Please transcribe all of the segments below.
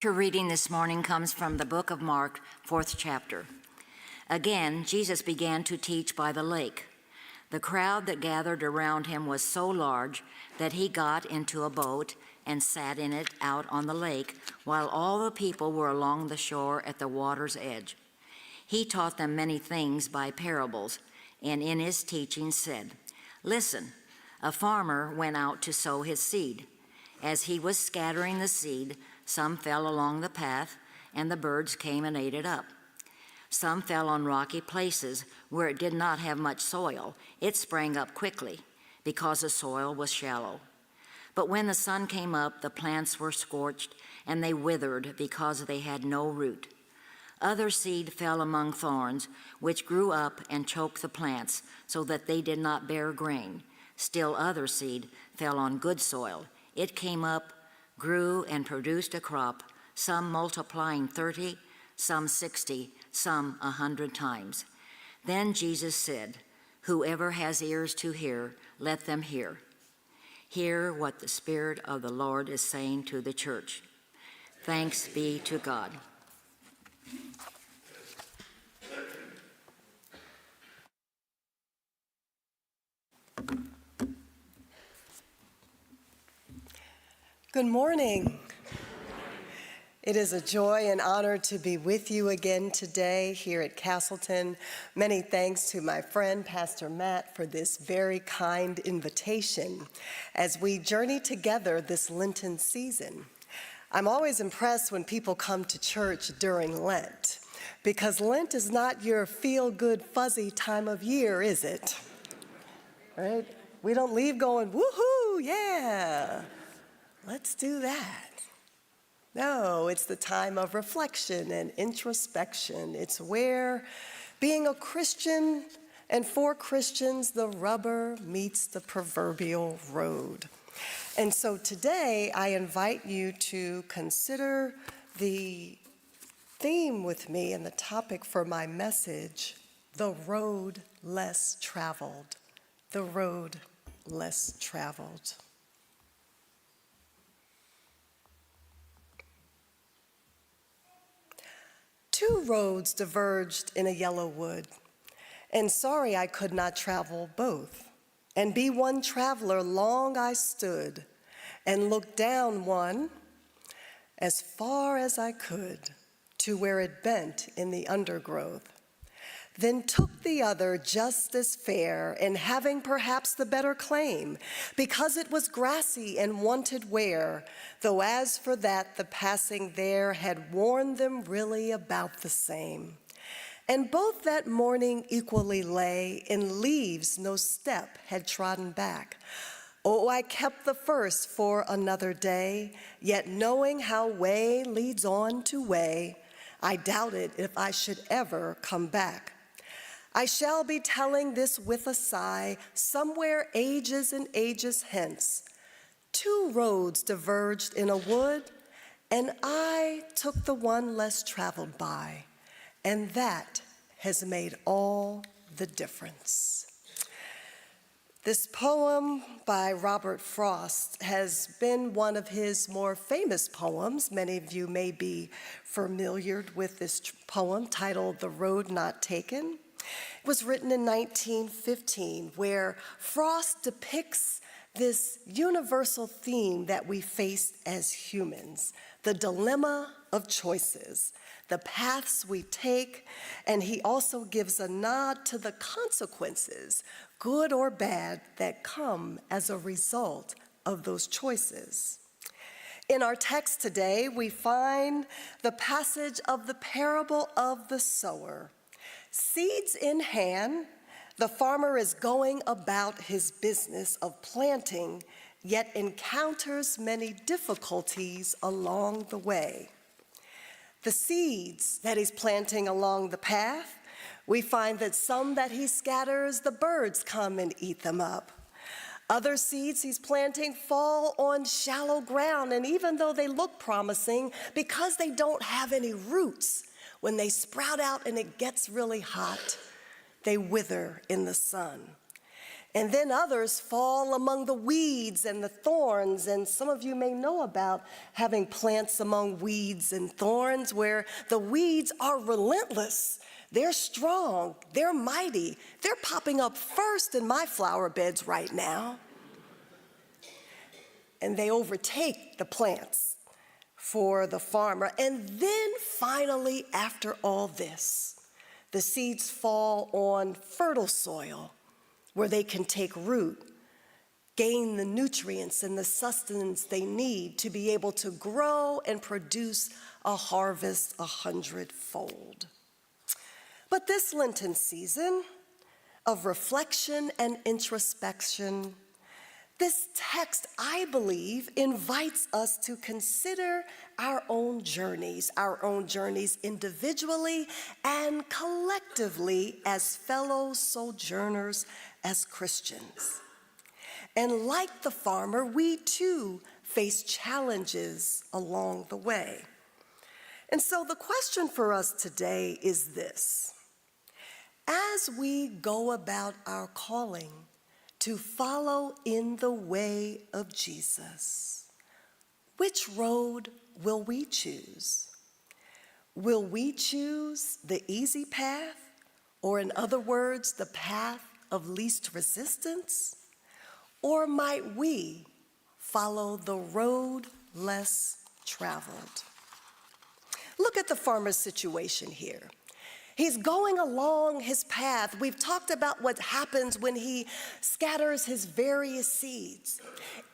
Our reading this morning comes from the book of Mark, 4th chapter. Again, Jesus began to teach by the lake. The crowd that gathered around him was so large that he got into a boat and sat in it out on the lake, while all the people were along the shore at the water's edge. He taught them many things by parables, and in his teaching said, "Listen, a farmer went out to sow his seed. As he was scattering the seed, some fell along the path, and the birds came and ate it up. Some fell on rocky places where it did not have much soil. It sprang up quickly because the soil was shallow. But when the sun came up, the plants were scorched, and they withered because they had no root. Other seed fell among thorns, which grew up and choked the plants so that they did not bear grain. Still other seed fell on good soil. It came up, grew, and produced a crop, some multiplying 30, some 60, some 100 times. Then Jesus said, 'Whoever has ears to hear, let them hear.' Hear what the Spirit of the Lord is saying to the church. Thanks be to God." Good morning. It is a joy and honor to be with you again today here at Castleton. Many thanks to my friend, Pastor Matt, for this very kind invitation as we journey together this Lenten season. I'm always impressed when people come to church during Lent, because Lent is not your feel-good, fuzzy time of year, is it? Right? We don't leave going, woohoo, yeah. Let's do that. No, it's the time of reflection and introspection. It's where being a Christian and for Christians, the rubber meets the proverbial road. And so today, I invite you to consider the theme with me and the topic for my message, the road less traveled. The road less traveled. Two roads diverged in a yellow wood, and sorry I could not travel both. And be one traveler long I stood, and looked down one as far as I could to where it bent in the undergrowth. Then took the other just as fair, and having perhaps the better claim, because it was grassy and wanted wear, though as for that the passing there had warned them really about the same. And both that morning equally lay in leaves no step had trodden back. Oh, I kept the first for another day, yet knowing how way leads on to way, I doubted if I should ever come back. I shall be telling this with a sigh, somewhere ages and ages hence. Two roads diverged in a wood, and I took the one less traveled by, and that has made all the difference. This poem by Robert Frost has been one of his more famous poems. Many of you may be familiar with this poem titled "The Road Not Taken." It was written in 1915, where Frost depicts this universal theme that we face as humans, the dilemma of choices, the paths we take, and he also gives a nod to the consequences, good or bad, that come as a result of those choices. In our text today, we find the passage of the parable of the sower. Seeds in hand, the farmer is going about his business of planting, yet encounters many difficulties along the way. The seeds that he's planting along the path, we find that some that he scatters, the birds come and eat them up. Other seeds he's planting fall on shallow ground, and even though they look promising, because they don't have any roots, when they sprout out and it gets really hot, they wither in the sun. And then others fall among the weeds and the thorns. And some of you may know about having plants among weeds and thorns, where the weeds are relentless. They're strong. They're mighty. They're popping up first in my flower beds right now. And they overtake the plants for the farmer. And then finally, after all this, the seeds fall on fertile soil where they can take root, gain the nutrients and the sustenance they need to be able to grow and produce a harvest 100-fold. But this Lenten season of reflection and introspection, this text, I believe, invites us to consider our own journeys individually and collectively as fellow sojourners, as Christians. And like the farmer, we too face challenges along the way. And so the question for us today is this: as we go about our calling to follow in the way of Jesus, which road will we choose? Will we choose the easy path, or in other words, the path of least resistance? Or might we follow the road less traveled? Look at the farmer's situation here. He's going along his path. We've talked about what happens when he scatters his various seeds.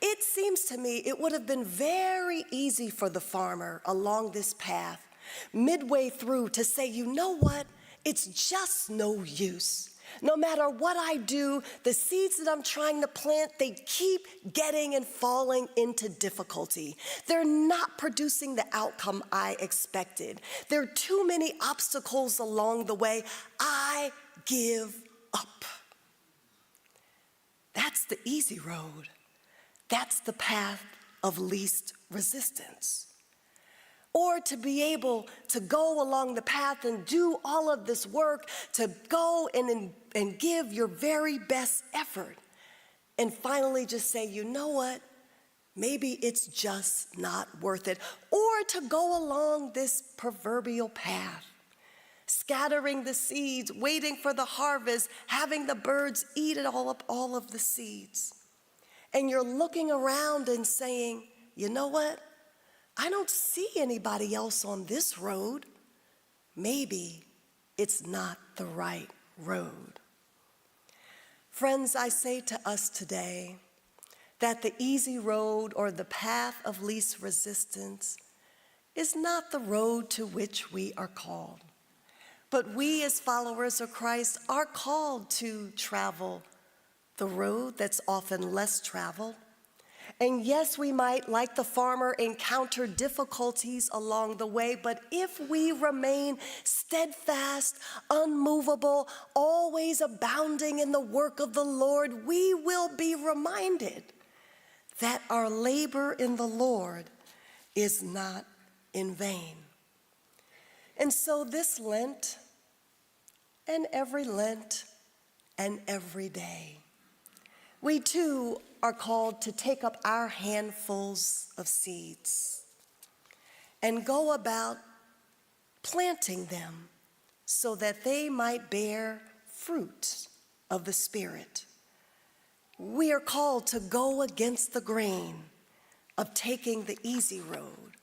It seems to me it would have been very easy for the farmer along this path, midway through, to say, you know what? It's just no use. No matter what I do, the seeds that I'm trying to plant, they keep getting and falling into difficulty. They're not producing the outcome I expected. There are too many obstacles along the way. I give up. That's the easy road. That's the path of least resistance. Or to be able to go along the path and do all of this work, to go and give your very best effort, and finally just say, you know what, maybe it's just not worth it. Or to go along this proverbial path, scattering the seeds, waiting for the harvest, having the birds eat it all up, all of the seeds. And you're looking around and saying, you know what? I don't see anybody else on this road. Maybe it's not the right road. Friends, I say to us today that the easy road, or the path of least resistance, is not the road to which we are called. But we as followers of Christ are called to travel the road that's often less traveled. And yes, we might, like the farmer, encounter difficulties along the way, but if we remain steadfast, unmovable, always abounding in the work of the Lord, we will be reminded that our labor in the Lord is not in vain. And so this Lent, and every Lent, and every day, we too are called to take up our handfuls of seeds and go about planting them so that they might bear fruit of the Spirit. We are called to go against the grain of taking the easy road,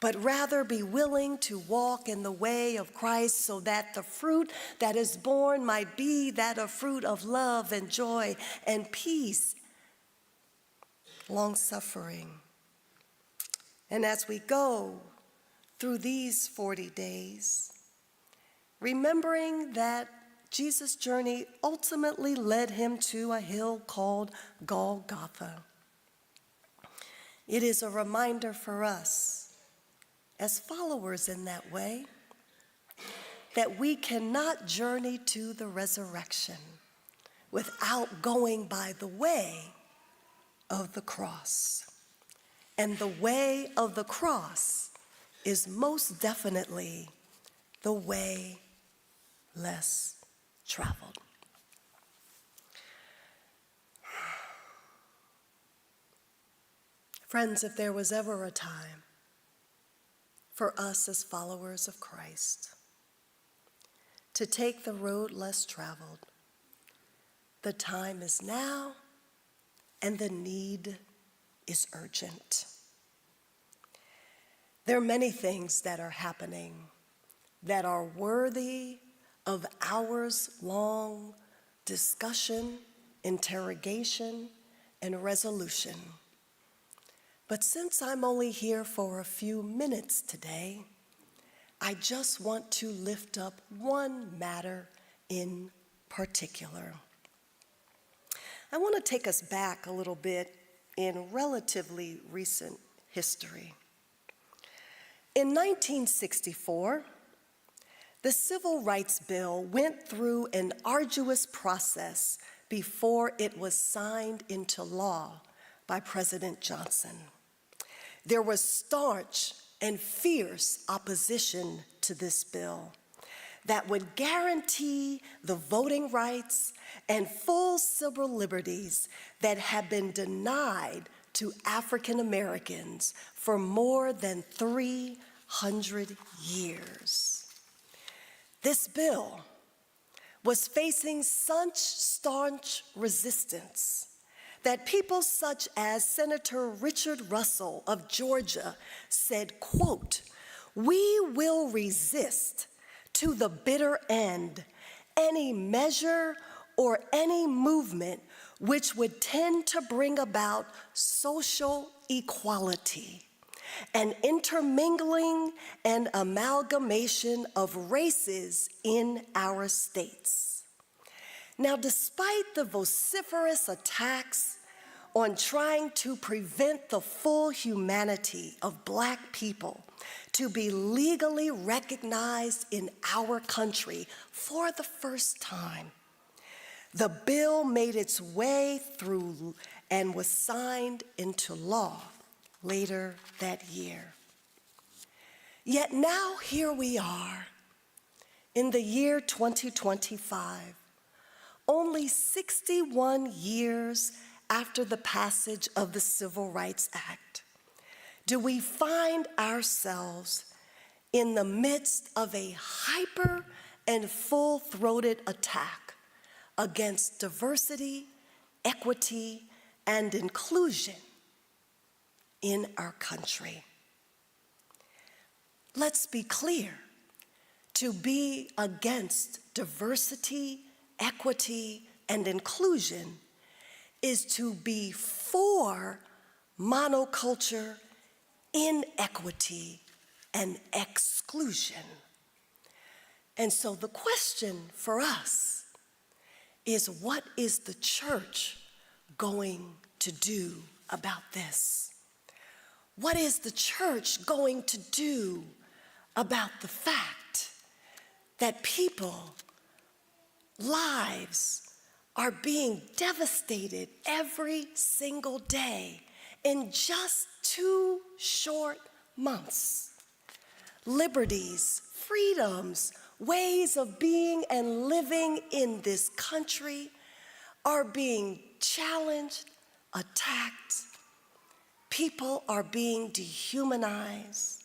but rather be willing to walk in the way of Christ so that the fruit that is born might be that of fruit of love and joy and peace, long-suffering. And as we go through these 40 days, remembering that Jesus' journey ultimately led him to a hill called Golgotha, it is a reminder for us as followers in that way that we cannot journey to the resurrection without going by the way of the cross. And the way of the cross is most definitely the way less traveled. Friends, if there was ever a time for us as followers of Christ to take the road less traveled, the time is now and the need is urgent. There are many things that are happening that are worthy of hours-long discussion, interrogation, and resolution. But since I'm only here for a few minutes today, I just want to lift up one matter in particular. I want to take us back a little bit in relatively recent history. In 1964, the Civil Rights Bill went through an arduous process before it was signed into law by President Johnson. There was staunch and fierce opposition to this bill that would guarantee the voting rights and full civil liberties that had been denied to African Americans for more than 300 years. This bill was facing such staunch resistance that people such as Senator Richard Russell of Georgia said, quote, "We will resist to the bitter end any measure or any movement which would tend to bring about social equality, an intermingling and amalgamation of races in our states." Now, despite the vociferous attacks on trying to prevent the full humanity of Black people to be legally recognized in our country for the first time, the bill made its way through and was signed into law later that year. Yet now here we are in the year 2025, only 61 years after the passage of the Civil Rights Act, do we find ourselves in the midst of a hyper and full-throated attack against diversity, equity, and inclusion in our country. Let's be clear, to be against diversity, equity, and inclusion is to be for monoculture, inequity, and exclusion. And so the question for us is, what is the church going to do about this? What is the church going to do about the fact that people, lives, are being devastated every single day in just 2 short months? Liberties, freedoms, ways of being and living in this country are being challenged, attacked. People are being dehumanized,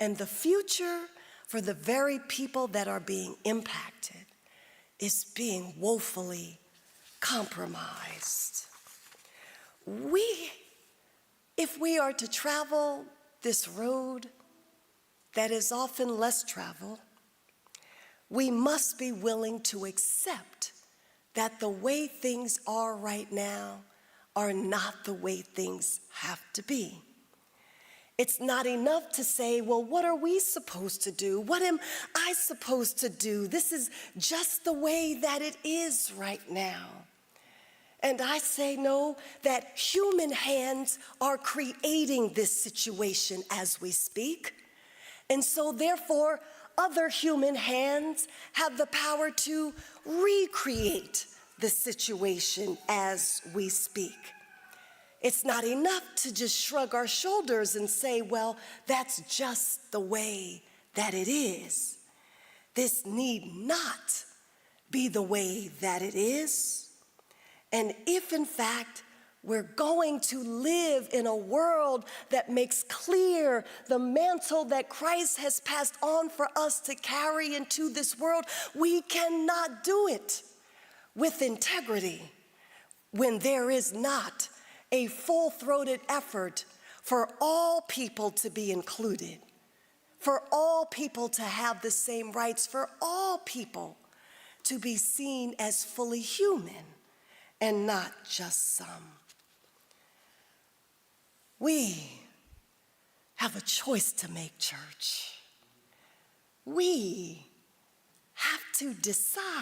and the future for the very people that are being impacted is being woefully compromised. If we are to travel this road that is often less traveled, we must be willing to accept that the way things are right now are not the way things have to be. It's not enough to say, well, what are we supposed to do? What am I supposed to do? This is just the way that it is right now. And I say no, that human hands are creating this situation as we speak. And so therefore, other human hands have the power to recreate the situation as we speak. It's not enough to just shrug our shoulders and say, well, that's just the way that it is. This need not be the way that it is. And if in fact We're going to live in a world that makes clear the mantle that Christ has passed on for us to carry into this world. We cannot do it with integrity when there is not a full-throated effort for all people to be included, for all people to have the same rights, for all people to be seen as fully human and not just some. We have a choice to make, church. We have to decide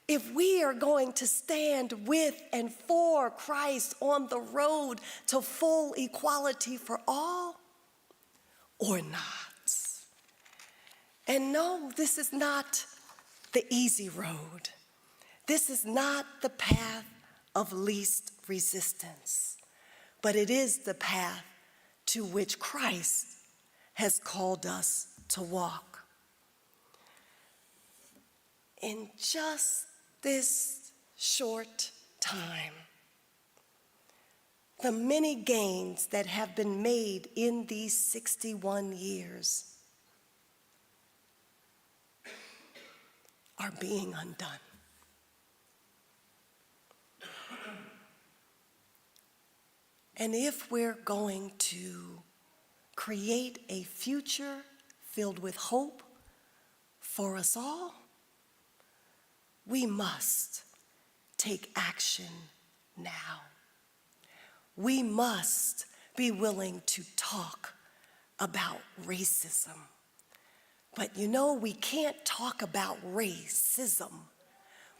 if we are going to stand with and for Christ on the road to full equality for all or not. And no, this is not the easy road. This is not the path of least resistance, but it is the path to which Christ has called us to walk. In just this short time, the many gains that have been made in these 61 years are being undone. And if we're going to create a future filled with hope for us all, we must take action now. We must be willing to talk about racism. But you know, we can't talk about racism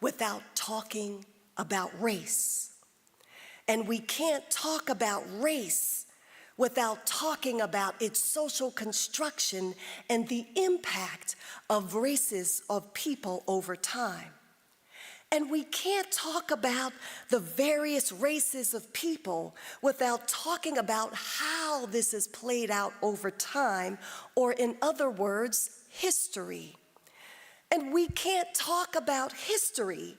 without talking about race. And we can't talk about race without talking about its social construction and the impact of races of people over time. And we can't talk about the various races of people without talking about how this is played out over time, or in other words, history. And we can't talk about history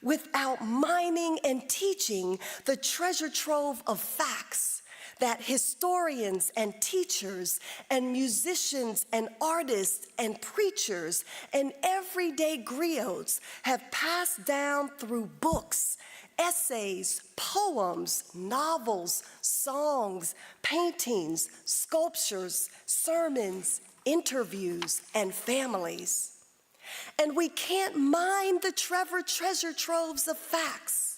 without mining and teaching the treasure trove of facts that historians and teachers and musicians and artists and preachers and everyday griots have passed down through books, essays, poems, novels, songs, paintings, sculptures, sermons, interviews, and families. And we can't mine the treasure troves of facts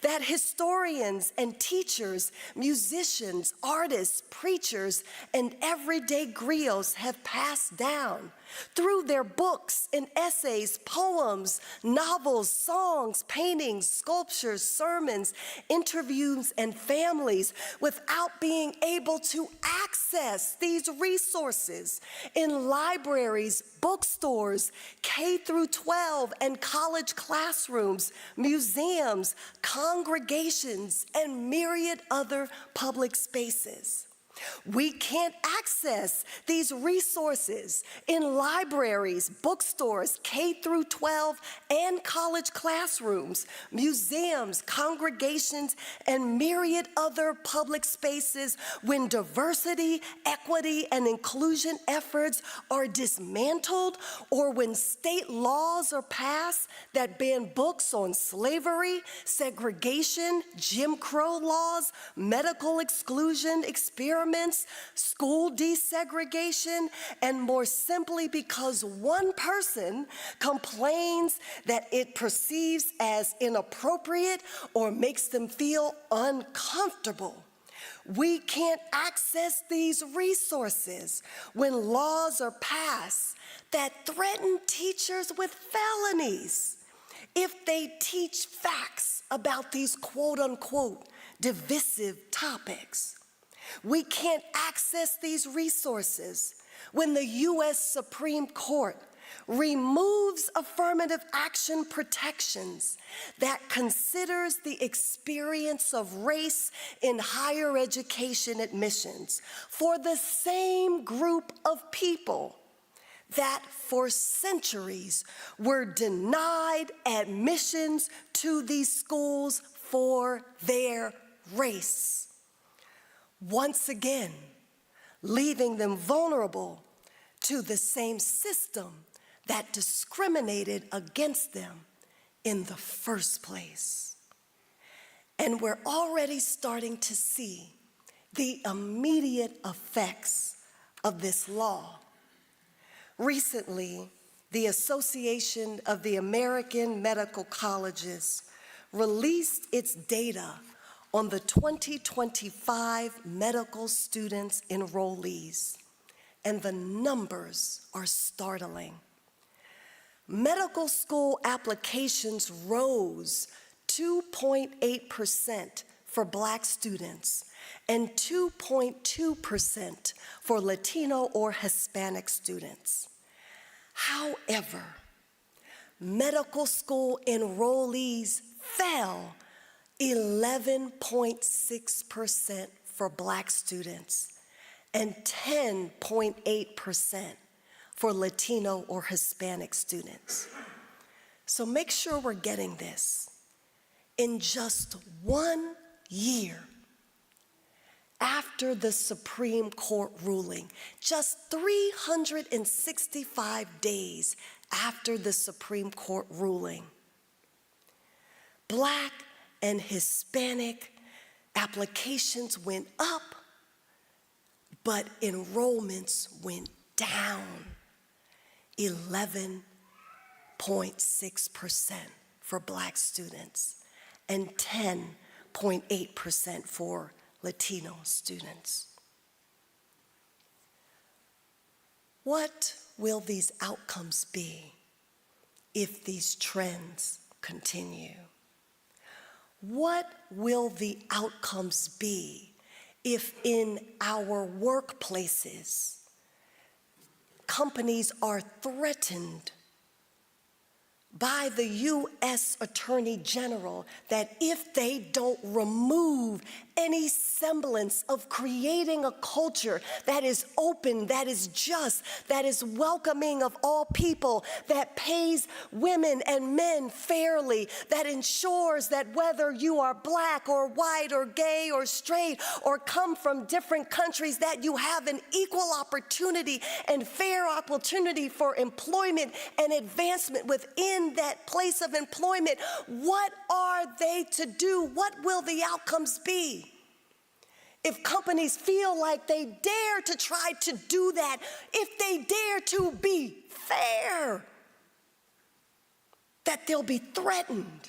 that historians and teachers, musicians, artists, preachers, and everyday griots have passed down through their books and essays, poems, novels, songs, paintings, sculptures, sermons, interviews, and families without being able to access these resources in libraries, bookstores, K through 12 and college classrooms, museums, congregations, and myriad other public spaces. We can't access these resources in libraries, bookstores, K through 12, and college classrooms, museums, congregations, and myriad other public spaces when diversity, equity, and inclusion efforts are dismantled, or when state laws are passed that ban books on slavery, segregation, Jim Crow laws, medical exclusion experiments, school desegregation, and more simply because one person complains that it perceives as inappropriate or makes them feel uncomfortable. We can't access these resources when laws are passed that threaten teachers with felonies if they teach facts about these quote-unquote divisive topics. We can't access these resources when the U.S. Supreme Court removes affirmative action protections that considers the experience of race in higher education admissions for the same group of people that for centuries were denied admissions to these schools for their race, once again leaving them vulnerable to the same system that discriminated against them in the first place. And we're already starting to see the immediate effects of this law. Recently, the Association of the American Medical Colleges released its data on the 2025 medical students enrollees, and the numbers are startling. Medical school applications rose 2.8% for Black students and 2.2% for Latino or Hispanic students. However, medical school enrollees fell 11.6% for Black students and 10.8% for Latino or Hispanic students. So make sure we're getting this. In just 1 year after the Supreme Court ruling, just 365 days after the Supreme Court ruling, Black and Hispanic applications went up, but enrollments went down 11.6% for Black students and 10.8% for Latino students. What will these outcomes be if these trends continue? What will the outcomes be if in our workplaces companies are threatened by the U.S. Attorney General that if they don't remove any semblance of creating a culture that is open, that is just, that is welcoming of all people, that pays women and men fairly, that ensures that whether you are Black or white or gay or straight or come from different countries, that you have an equal opportunity and fair opportunity for employment and advancement within that place of employment. What are they to do? What will the outcomes be? If companies feel like they dare to try to do that, if they dare to be fair, that they'll be threatened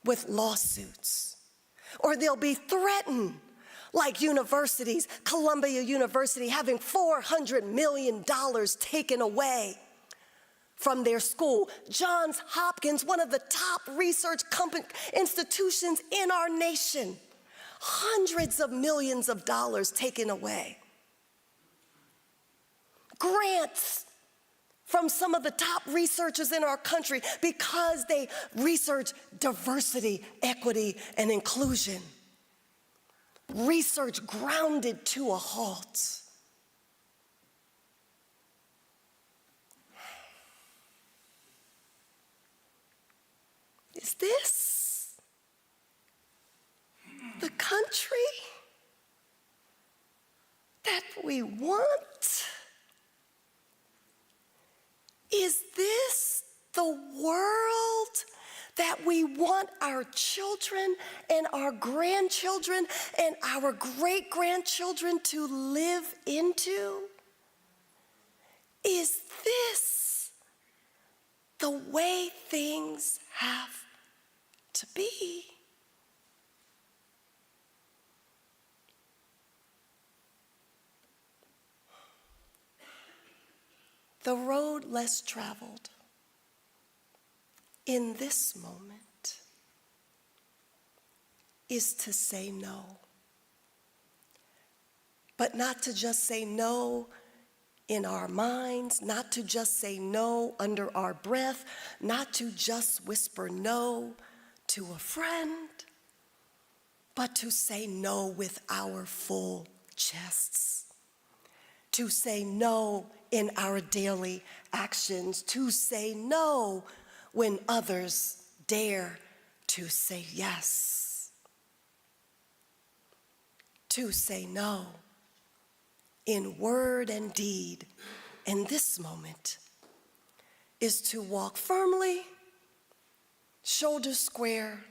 with lawsuits, or they'll be threatened like universities, Columbia University having $400 million taken away from their school. Johns Hopkins, one of the top research institutions in our nation, hundreds of millions of dollars taken away. Grants from some of the top researchers in our country because they research diversity, equity, and inclusion. Research grounded to a halt. Is this the country that we want? Is this the world that we want our children and our grandchildren and our great-grandchildren to live into? Is this the way things have to be? The road less traveled in this moment is to say no. But not to just say no in our minds, not to just say no under our breath, not to just whisper no to a friend, but to say no with our full chests. To say no in our daily actions, to say no when others dare to say yes, to say no in word and deed in this moment is to walk firmly, shoulder square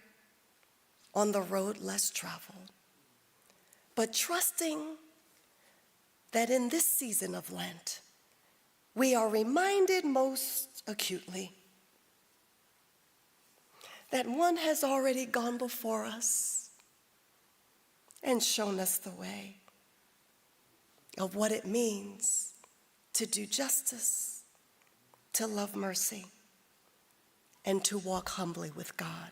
on the road less traveled, but trusting that in this season of Lent, we are reminded most acutely that one has already gone before us and shown us the way of what it means to do justice, to love mercy, and to walk humbly with God.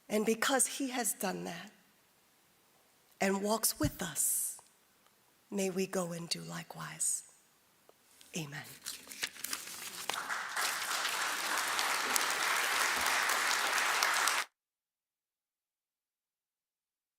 And because he has done that and walks with us, may we go and do likewise. Amen.